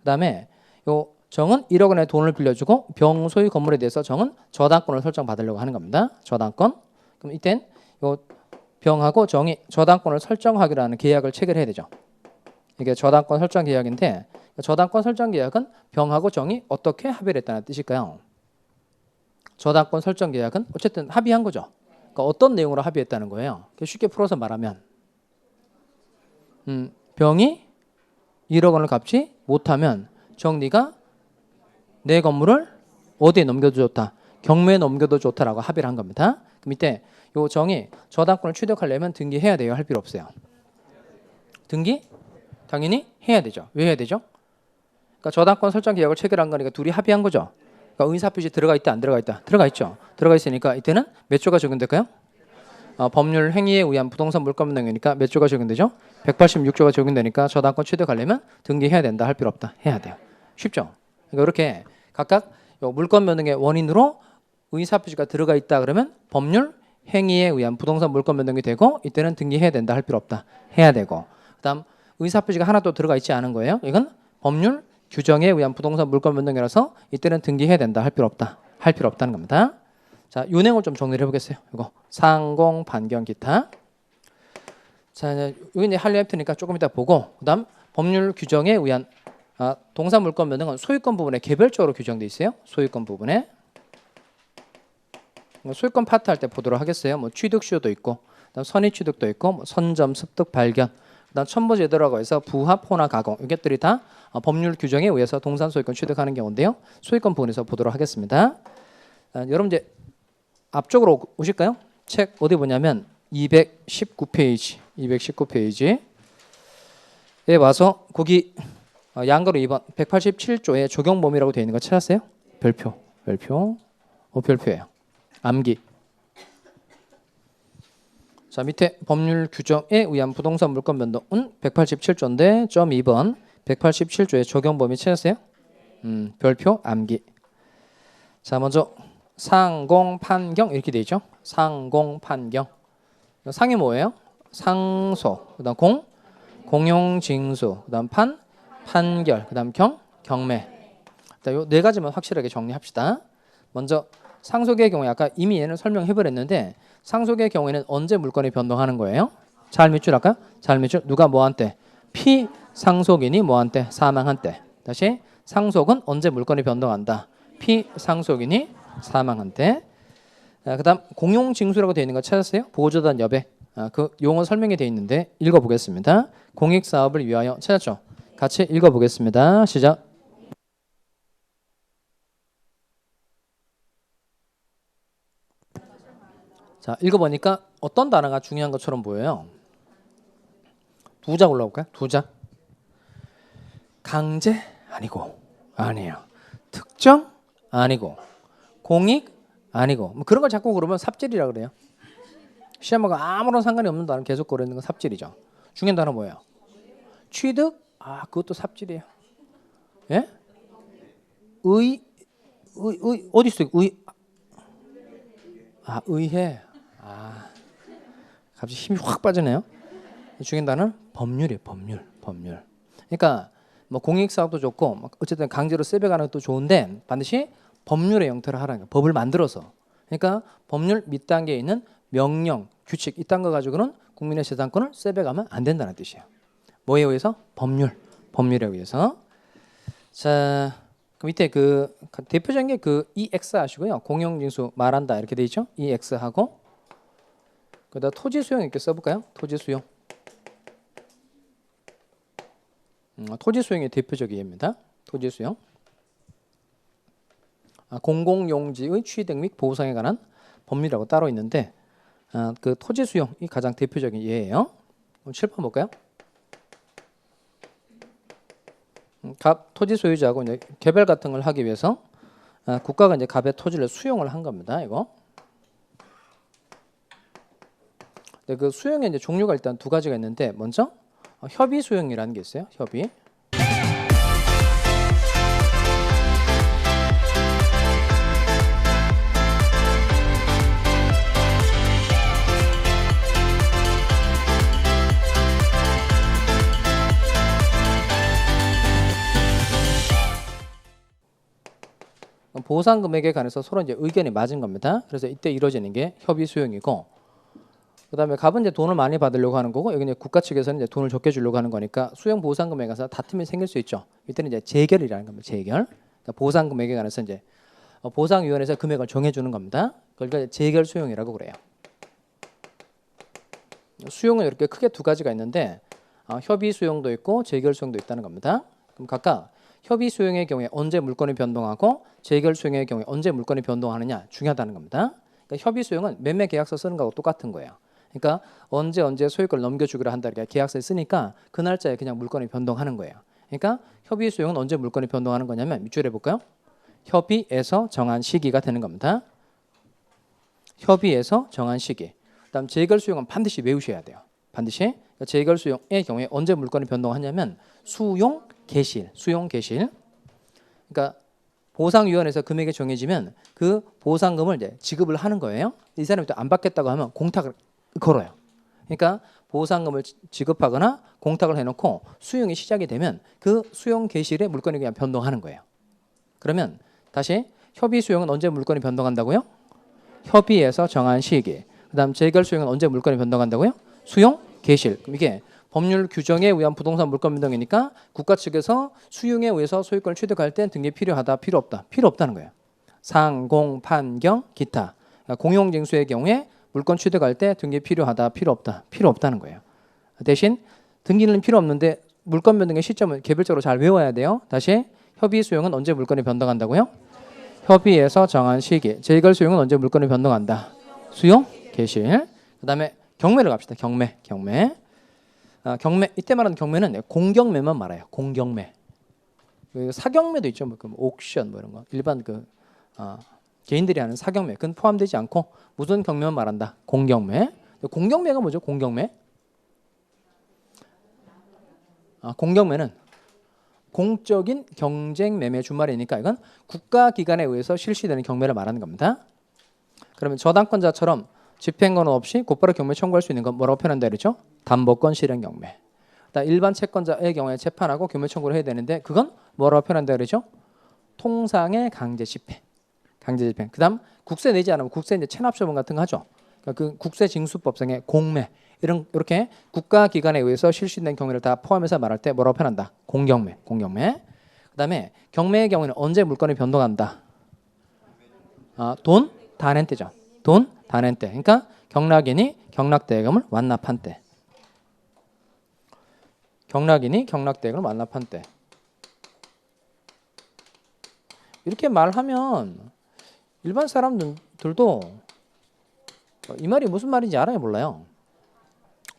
그다음에 요 정은 1억 원의 돈을 빌려주고 병 소유 건물에 대해서 정은 저당권을 설정 받으려고 하는 겁니다. 저당권. 그럼 이땐 요 병하고 정이 저당권을 설정하기로 하는 계약을 체결해야 되죠. 이게 저당권 설정 계약인데 저당권 설정 계약은 병하고 정이 어떻게 합의를 했다는 뜻일까요? 저당권 설정 계약은 어쨌든 합의한 거죠. 그러니까 어떤 내용으로 합의했다는 거예요. 쉽게 풀어서 말하면 병이 1억 원을 갚지 못하면 정리가 내 건물을 어디에 넘겨도 좋다. 경매에 넘겨도 좋다라고 합의를 한 겁니다. 그럼 이때 요 정이 저당권을 취득하려면 등기해야 돼요? 할 필요 없어요? 등기? 당연히 해야 되죠. 왜 해야 되죠? 그러니까 저당권 설정 계약을 체결한 거니까 둘이 합의한 거죠. 그러니까 의사표시 들어가 있다, 안 들어가 있다? 들어가 있죠. 들어가 있으니까 이때는 몇 조가 적용될까요? 법률 행위에 의한 부동산 물권 변동이니까 몇 조가 적용되죠? 186조가 적용되니까 저당권 취득하려면 등기해야 된다, 할 필요 없다? 해야 돼요. 쉽죠? 그러니까 이렇게 각각 물권 변동의 원인으로 의사표시가 들어가 있다 그러면 법률 행위에 의한 부동산 물권 변동이 되고 이때는 등기해야 된다, 할 필요 없다? 해야 되고 그다음 의사표시가 하나도 들어가 있지 않은 거예요. 이건 법률 규정에 의한 부동산 물권 변동이라서 이때는 등기해야 된다, 할 필요 없다? 할 필요 없다는 겁니다. 자, 요 내용을 좀 정리를 해보겠어요. 이거 상공, 반경, 기타. 자, 여기 이제 할리앱트니까 조금 이따 보고 그다음 법률 규정에 의한 동사 물권 변동은 소유권 부분에 개별적으로 규정돼 있어요. 소유권 부분에 소유권 파트 할 때 보도록 하겠어요. 뭐 취득시효도 있고, 그다음 선의 취득도 있고, 뭐 선점, 습득, 발견, 그다음 첨부제도라고 해서 부합, 혼화, 가공 이것들이 다 법률 규정에 의해서 동산 소유권 취득하는 경우인데요. 소유권 부분에서 보도록 하겠습니다. 여러분 이제 앞쪽으로 오실까요? 책 어디 보냐면 219페이지에 와서 거기 양가로 2번 187조의 적용 범위라고 되어 있는 거 찾았어요? 별표예요. 암기. 자, 밑에 법률 규정에 의한 부동산 물권 변동은 187조인데 점 2번 187조의 적용 범위 찾았어요? 별표 암기. 자, 먼저 상공, 판경 이렇게 돼 있죠? 상공, 판경. 상이 뭐예요? 상소. 그다음 공, 공용징수. 그다음 판, 판결. 그다음 경, 경매. 요 네 가지만 확실하게 정리합시다. 먼저 상속의 경우에 아까 이미 얘는 설명해버렸는데 상속의 경우에는 언제 물건이 변동하는 거예요? 잘 밑줄 할까요? 잘 밑줄. 누가 뭐한 때? 피상속인이 뭐한 때? 사망한 때. 다시 상속은 언제 물건이 변동한다? 피상속인이 사망한 때. 그다음 공용징수라고 되어 있는 거 찾았어요? 보호자단 여백. 그 용어 설명이 되어 있는데 읽어보겠습니다. 공익사업을 위하여 찾았죠? 같이 읽어보겠습니다. 시작. 자, 읽어보니까 어떤 단어가 중요한 것처럼 보여요. 두 자 올라올까요? 두 자. 강제 아니고 아니에요. 특정 아니고 공익 아니고 뭐 그런 걸 자꾸 그러면 삽질이라 그래요. 시험하고 아무런 상관이 없는 단어 계속 고르는 건 삽질이죠. 중요한 단어 뭐예요? 취득? 그것도 삽질이에요. 예? 어디 있어? 의회. 갑자기 힘이 확 빠지네요. 중요한 단어는 법률이에요. 법률. 그러니까 뭐 공익사업도 좋고 어쨌든 강제로 세배가는 것도 좋은데 반드시 법률의 형태를 하라는 거예요. 법을 만들어서. 그러니까 법률 밑단계에 있는 명령, 규칙 이딴 거 가지고는 국민의 재산권을 세배가면 안 된다는 뜻이에요. 뭐에 의해서? 법률에 의해서. 자, 그 밑에 그 대표적인 게 그 EX 하시고요. 공용징수 말한다 이렇게 돼 있죠. EX 하고 그다음 토지 수용 이렇게 써볼까요? 토지 수용. 토지 수용이 대표적 예입니다. 토지 수용. 공공용지의 취득 및 보상에 관한 법률이라고 따로 있는데 그 토지 수용이 가장 대표적인 예예요. 7번 볼까요? 토지 소유자하고 이제 개별 같은 걸 하기 위해서 국가가 이제 갑의 토지를 수용을 한 겁니다. 이거. 근데 그 수용의 이제 종류가 일단 두 가지가 있는데 먼저 협의 수용이라는 게 있어요. 협의. 보상 금액에 관해서 서로 이제 의견이 맞은 겁니다. 그래서 이때 이루어지는 게 협의 수용이고, 그다음에 갑은 이제 돈을 많이 받으려고 하는 거고, 여기 이제 국가 측에서는 이제 돈을 적게 주려고 하는 거니까 수용 보상 금액에 관해서 다툼이 생길 수 있죠. 이때는 이제 재결이라는 겁니다. 재결. 그러니까 보상 금액에 관해서 이제 보상위원회에서 금액을 정해주는 겁니다. 그러니까 재결 수용이라고 그래요. 수용은 이렇게 크게 두 가지가 있는데 협의 수용도 있고 재결 수용도 있다는 겁니다. 그럼 각각 협의 수용의 경우에 언제 물건이 변동하고 재결 수용의 경우에 언제 물건이 변동하느냐 중요하다는 겁니다. 그러니까 협의 수용은 매매 계약서 쓰는 거하고 똑같은 거예요. 그러니까 언제 소유권을 넘겨주기로 한다. 그러니까 계약서에 쓰니까 그 날짜에 그냥 물건이 변동하는 거예요. 그러니까 협의 수용은 언제 물건이 변동하는 거냐면 밑줄에 볼까요? 협의에서 정한 시기가 되는 겁니다. 협의에서 정한 시기. 그다음 재결 수용은 반드시 외우셔야 돼요. 반드시. 그러니까 재결 수용의 경우에 언제 물건이 변동하냐면 수용 개시일. 그러니까 보상위원회에서 금액이 정해지면 그 보상금을 이제 지급을 하는 거예요. 이 사람이 또 안 받겠다고 하면 공탁을 걸어요. 그러니까 보상금을 지급하거나 공탁을 해놓고 수용이 시작이 되면 그 수용 개시일에 물건이 그냥 변동하는 거예요. 그러면 다시 협의 수용은 언제 물건이 변동한다고요? 협의에서 정한 시기. 그다음 재결 수용은 언제 물건이 변동한다고요? 수용 개시일. 그럼 이게 법률 규정에 의한 부동산 물건 변동이니까 국가 측에서 수용에 의해서 소유권을 취득할 땐 등기 필요하다, 필요 없다. 필요 없다는 거예요. 상, 공, 판, 경, 기타. 그러니까 공용징수의 경우에 물건 취득할 때 등기 필요하다, 필요 없다. 필요 없다는 거예요. 대신 등기는 필요 없는데 물건 변동의 시점을 개별적으로 잘 외워야 돼요. 다시 협의 수용은 언제 물건이 변동한다고요? 협의에서 정한 시기. 재결 수용은 언제 물건이 변동한다? 수용, 개시일. 그다음에 경매를 갑시다. 경매. 경매, 이때 말하는 경매는 공경매만 말아요. 공경매. 사경매도 있죠. 뭐 옥션 뭐 이런 거. 일반 개인들이 하는 사경매. 그건 포함되지 않고 무슨 경매만 말한다. 공경매. 공경매가 뭐죠? 공경매. 공경매는 공적인 경쟁 매매 주말이니까 이건 국가기관에 의해서 실시되는 경매를 말하는 겁니다. 그러면 저당권자처럼 집행권은 없이 곧바로 경매 청구할 수 있는 건 뭐라고 표현한다 그랬죠? 담보권 실행 경매. 일반 채권자의 경우에 재판하고 경매 청구를 해야 되는데 그건 뭐라고 표현한다 그랬죠? 통상의 강제 집행. 그다음 국세 내지 않으면 국세 이제 체납 처분 같은 거 하죠. 그러니까 그 국세징수법상의 공매 이렇게 국가기관에 의해서 실시된 경매를 다 포함해서 말할 때 뭐라고 표현한다? 공경매. 그다음에 경매의 경우에는 언제 물건이 변동한다? 돈 단행 때죠. 돈 단행 때. 그러니까 경락인이 경락대금을 완납한 때. 이렇게 말하면 일반 사람들도 이 말이 무슨 말인지 알아요, 몰라요?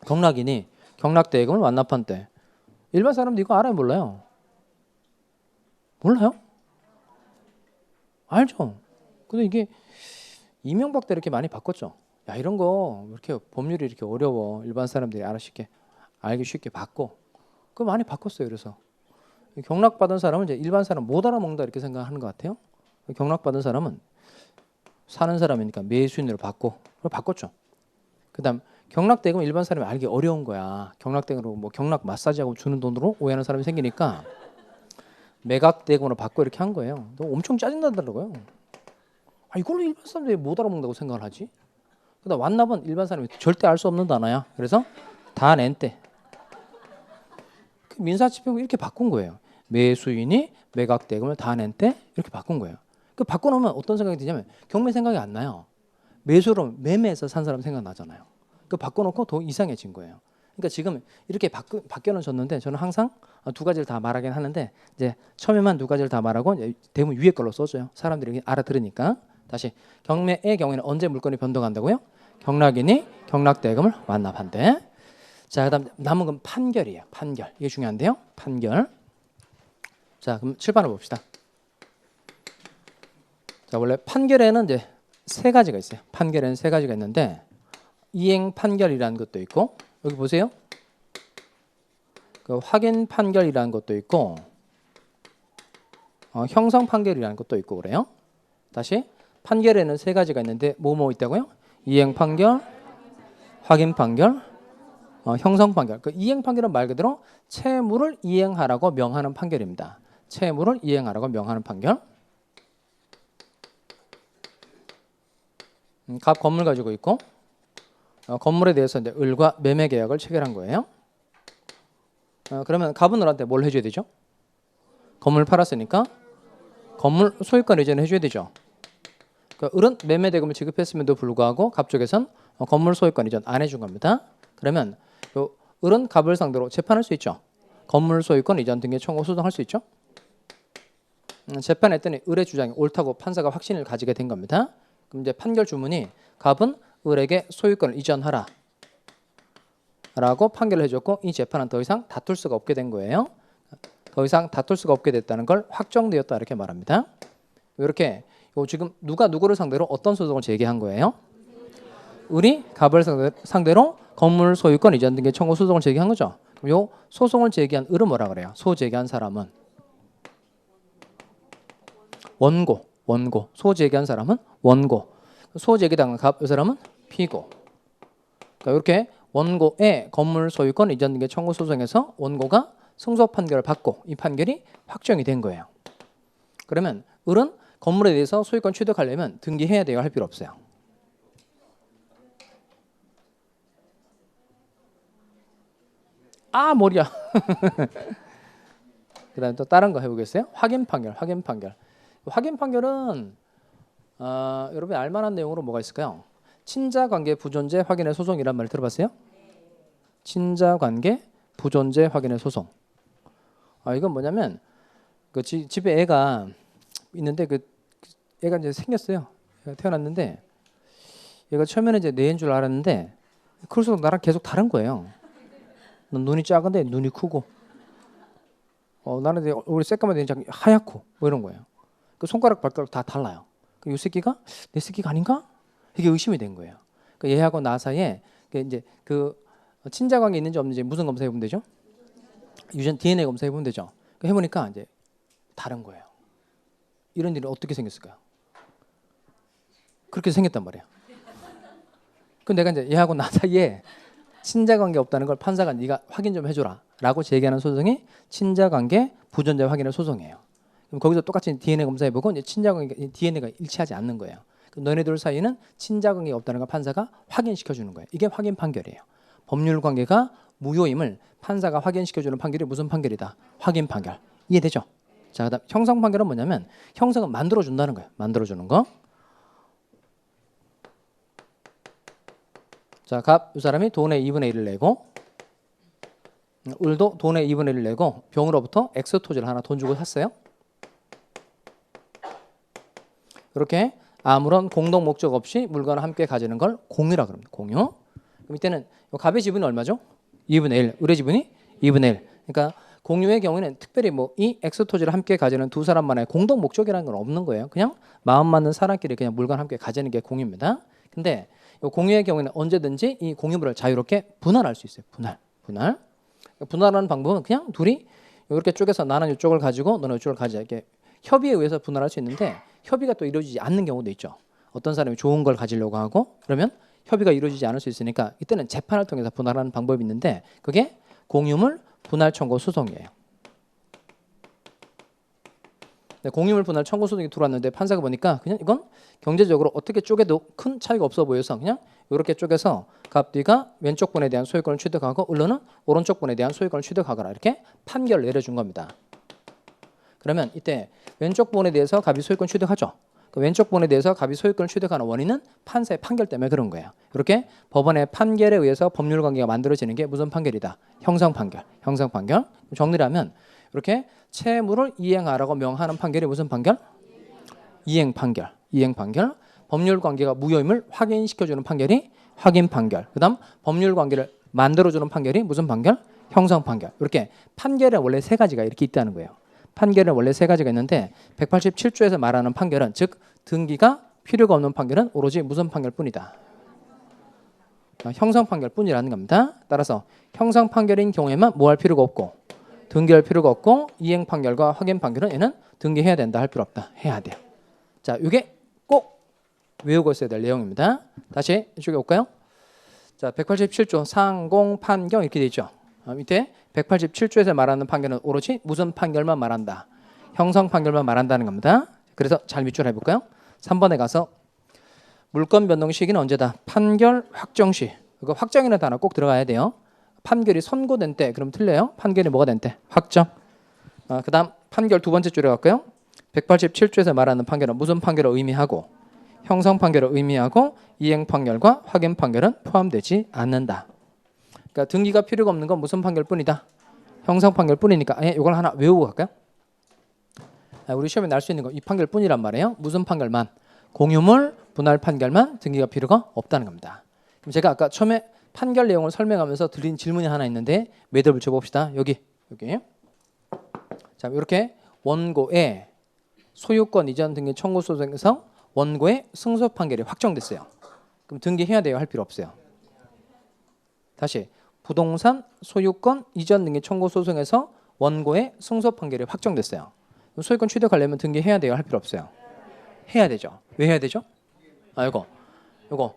경락인이 경락대금을 완납한 때. 일반 사람도 이거 알아요, 몰라요? 몰라요? 알죠? 근데 이게 이명박 때 이렇게 많이 바꿨죠. 야, 이런 거 이렇게 법률이 이렇게 어려워. 일반 사람들이 알기 쉽게 바꿔. 그거 많이 바꿨어요. 그래서 경락받은 사람은 이제 일반 사람 못 알아먹는다 이렇게 생각하는 것 같아요. 경락받은 사람은 사는 사람이니까 매수인으로 받고 바꿨죠. 그다음 경락대금은 일반 사람이 알기 어려운 거야. 경락대금으로 뭐 경락 마사지하고 주는 돈으로 오해하는 사람이 생기니까 매각대금으로 받고 이렇게 한 거예요. 엄청 짜증나더라고요. 이걸로 일반 사람들이 못 알아먹는다고 생각을 하지? 그다음 완납은 일반 사람이 절대 알 수 없는 단어야. 그래서 다 낸대. 그 민사집행부 이렇게 바꾼 거예요. 매수인이 매각대금을 다 낸대 이렇게 바꾼 거예요. 그 바꿔놓으면 어떤 생각이 드냐면 경매 생각이 안 나요. 매수로 매매해서 산 사람 생각나잖아요. 그 바꿔놓고 더 이상해진 거예요. 그러니까 지금 이렇게 바뀌어는 줬는데 저는 항상 두 가지를 다 말하긴 하는데 이제 처음에만 두 가지를 다 말하고 대부분 위에 걸로 써줘요. 사람들이 알아들으니까. 다시 경매의 경우에는 언제 물건이 변동한다고요? 경락인이 경락대금을 완납한대. 자, 그다음 남은 건 판결이에요. 판결. 이게 중요한데요. 판결. 자, 그럼 칠판을 봅시다. 자, 원래 판결에는 이제 세 가지가 있어요. 판결에는 세 가지가 있는데 이행 판결이라는 것도 있고 여기 보세요. 그 확인 판결이라는 것도 있고 형성 판결이라는 것도 있고 그래요. 다시 판결에는 세 가지가 있는데 뭐 있다고요? 이행 판결, 확인 판결, 형성 판결. 그 이행 판결은 말 그대로 채무를 이행하라고 명하는 판결입니다. 채무를 이행하라고 명하는 판결. 갑 건물 가지고 있고 건물에 대해서 이제 을과 매매 계약을 체결한 거예요. 그러면 갑은 을한테 뭘 해줘야 되죠? 건물 팔았으니까 건물 소유권 이전을 해줘야 되죠. 그러니까 을은 매매 대금을 지급했음에도 불구하고 갑 쪽에선 건물 소유권 이전 안 해준 겁니다. 그러면 요 을은 갑을 상대로 재판할 수 있죠. 건물 소유권 이전 등의 청구 소송할 수 있죠. 재판했더니 을의 주장이 옳다고 판사가 확신을 가지게 된 겁니다. 그럼 이제 판결 주문이 갑은 을에게 소유권을 이전하라 라고 판결을 해줬고 이 재판은 더 이상 다툴 수가 없게 된 거예요. 더 이상 다툴 수가 없게 됐다는 걸 확정되었다 이렇게 말합니다. 이렇게 지금 누가 누구를 상대로 어떤 소송을 제기한 거예요? 을이 갑을 상대로 건물 소유권 이전 등의 청구 소송을 제기한 거죠. 그럼 요 소송을 제기한 을은 뭐라 그래요? 소제기한 사람은 원고. 소제기한 사람은 원고. 소제기당한 갑 이 사람은 피고. 그러니까 이렇게 원고의 건물 소유권 이전 등의 청구 소송에서 원고가 승소 판결을 받고 이 판결이 확정이 된 거예요. 그러면 을은 건물에 대해서 소유권 취득하려면 등기해야 돼요? 할 필요 없어요? 머리야. 그 다음에 또 다른 거 해보겠어요? 확인 판결. 확인 판결은 여러분이 알만한 내용으로 뭐가 있을까요? 친자관계 부존재 확인의 소송이란 말 들어봤어요? 친자관계 부존재 확인의 소송. 이건 뭐냐면 그 집에 애가 있는데 그 애가 이제 생겼어요. 애가 태어났는데 얘가 처음에는 이제 내 애인 줄 알았는데 클수록 나랑 계속 다른 거예요. 눈이 작은데 눈이 크고 나는 얼굴이 새까만데 하얗고 뭐 이런 거예요. 그 손가락 발가락 다 달라요. 이 새끼가 내 새끼가 아닌가? 이게 의심이 된 거예요. 얘하고 나 사이에 이제 그 친자관계 있는지 없는지 무슨 검사 해보면 되죠? 유전 DNA 검사 해보면 되죠. 해보니까 이제 다른 거예요. 이런 일은 어떻게 생겼을까요? 그렇게 생겼단 말이에요. 그럼 내가 이제 얘하고 나 사이에 친자관계 없다는 걸 판사가 네가 확인 좀 해줘라라고 제기하는 소송이 친자관계 부존재 확인의 소송이에요. 그럼 거기서 똑같이 DNA 검사해보고 이제 친자관계 DNA가 일치하지 않는 거예요. 너네들 사이에는 친자관계가 없다는 걸 판사가 확인시켜주는 거예요. 이게 확인 판결이에요. 법률 관계가 무효임을 판사가 확인시켜주는 판결이 무슨 판결이다? 확인 판결. 이해되죠? 자, 그다음 형성 판결은 뭐냐면 형성은 만들어준다는 거예요. 만들어주는 거. 자, 갑 이 사람이 돈의 2분의 1을 내고 을도 돈의 2분의 1을 내고 병으로부터 X 토지를 하나 돈 주고 샀어요. 이렇게 아무런 공동 목적 없이 물건을 함께 가지는 걸 공유라 그럽니다. 공유. 그럼 이때는 갑의 지분이 얼마죠? 2분의 1. 을의 지분이 2분의 1. 그러니까 공유의 경우에는 특별히 이 X 토지를 함께 가지는 두 사람만의 공동 목적이라는 건 없는 거예요. 그냥 마음 맞는 사람끼리 그냥 물건 함께 가지는 게 공유입니다. 근데 공유의 경우에는 언제든지 이 공유물을 자유롭게 분할할 수 있어요. 분할. 분할하는 방법은 그냥 둘이 이렇게 쪼개서 나는 이쪽을 가지고 너는 이쪽을 가지자. 이렇게 협의에 의해서 분할할 수 있는데 협의가 또 이루어지지 않는 경우도 있죠. 어떤 사람이 좋은 걸 가지려고 하고 그러면 협의가 이루어지지 않을 수 있으니까 이때는 재판을 통해서 분할하는 방법이 있는데 그게 공유물 분할 청구 소송이에요. 공유물 분할 청구 소송이 들어왔는데 판사가 보니까 그냥 이건 경제적으로 어떻게 쪼개도 큰 차이가 없어 보여서 그냥 이렇게 쪼개서 갑뒤가 왼쪽 분에 대한 소유권을 취득하고 을로는 오른쪽 분에 대한 소유권을 취득하거라 이렇게 판결을 내려준 겁니다. 그러면 이때 왼쪽 분에 대해서 갑이 소유권 취득하죠. 그 왼쪽 분에 대해서 갑이 소유권을 취득하는 원인은 판사의 판결 때문에 그런 거예요. 이렇게 법원의 판결에 의해서 법률 관계가 만들어지는 게 무슨 판결이다? 형성 판결. 형성 판결. 정리를 하면 이렇게 채무를 이행하라고 명하는 판결이 무슨 판결? 이행 판결. 이행 판결. 법률 관계가 무효임을 확인시켜주는 판결이 확인 판결. 그다음 법률 관계를 만들어주는 판결이 무슨 판결? 형성 판결. 이렇게 판결에 원래 세 가지가 이렇게 있다는 거예요. 판결은 원래 세 가지가 있는데 187조에서 말하는 판결은 즉 등기가 필요가 없는 판결은 오로지 무슨 판결뿐이다. 형성 판결뿐이라는 겁니다. 따라서 형성 판결인 경우에만 뭐 할 필요가 없고 등기할 필요가 없고 이행 판결과 확인 판결은 얘는 등기해야 된다 할 필요 없다. 해야 돼요. 자, 이게 꼭 외우고 있어야 될 내용입니다. 다시 이쪽에 올까요? 자, 187조 상공 판경 이렇게 돼 있죠. 밑에 187조에서 말하는 판결은 오로지 무슨 판결만 말한다. 형성 판결만 말한다는 겁니다. 그래서 잘 밑줄 해볼까요? 3번에 가서 물권 변동 시기는 언제다? 판결 확정 시. 그거 확정이라는 단어 꼭 들어가야 돼요. 판결이 선고된 때 그럼 틀려요. 판결이 뭐가 된 때? 확정. 그다음 판결 두 번째 줄에 갈까요? 187조에서 말하는 판결은 무슨 판결을 의미하고 형성 판결을 의미하고 이행 판결과 확인 판결은 포함되지 않는다. 그러니까 등기가 필요가 없는 건 무슨 판결뿐이다. 형성 판결뿐이니까 이걸 하나 외우고 갈까요? 우리 시험에 날 수 있는 거 이 판결뿐이란 말이에요. 무슨 판결만? 공유물 분할 판결만 등기가 필요가 없다는 겁니다. 그럼 제가 아까 처음에 판결 내용을 설명하면서 드린 질문이 하나 있는데 매듭을 붙여봅시다. 여기. 자, 이렇게 원고의 소유권 이전 등기 청구 소송에서 원고의 승소 판결이 확정됐어요. 그럼 등기해야 돼요? 할 필요 없어요? 다시 부동산 소유권 이전 등기 청구 소송에서 원고의 승소 판결이 확정됐어요. 그럼 소유권 취득하려면 등기해야 돼요? 할 필요 없어요? 해야 되죠. 왜 해야 되죠? 이거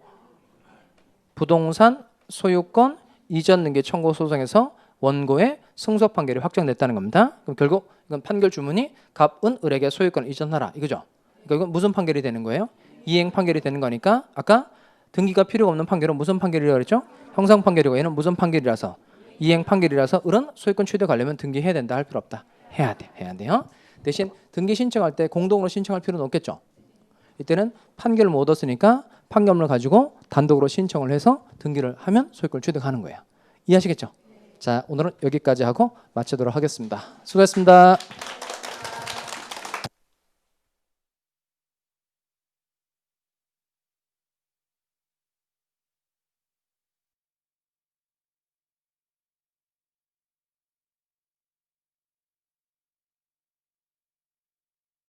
부동산 소유권 이전 등기 청구 소송에서 원고의 승소 판결이 확정됐다는 겁니다. 그럼 결국 이건 판결 주문이 갑은 을에게 소유권을 이전하라 이거죠. 그러니까 이건 무슨 판결이 되는 거예요? 이행 판결이 되는 거니까 아까 등기가 필요가 없는 판결은 무슨 판결이라고 그랬죠? 형성 판결이고 얘는 무슨 판결이라서 이행 판결이라서 을은 소유권 취득하려면 등기해야 된다 할 필요 없다. 해야 돼요. 대신 등기 신청할 때 공동으로 신청할 필요는 없겠죠. 이때는 판결을 못 얻었으니까 판결문을 가지고 단독으로 신청을 해서 등기를 하면 소유권을 취득하는 거예요. 이해하시겠죠? 자, 오늘은 여기까지 하고 마치도록 하겠습니다. 수고했습니다.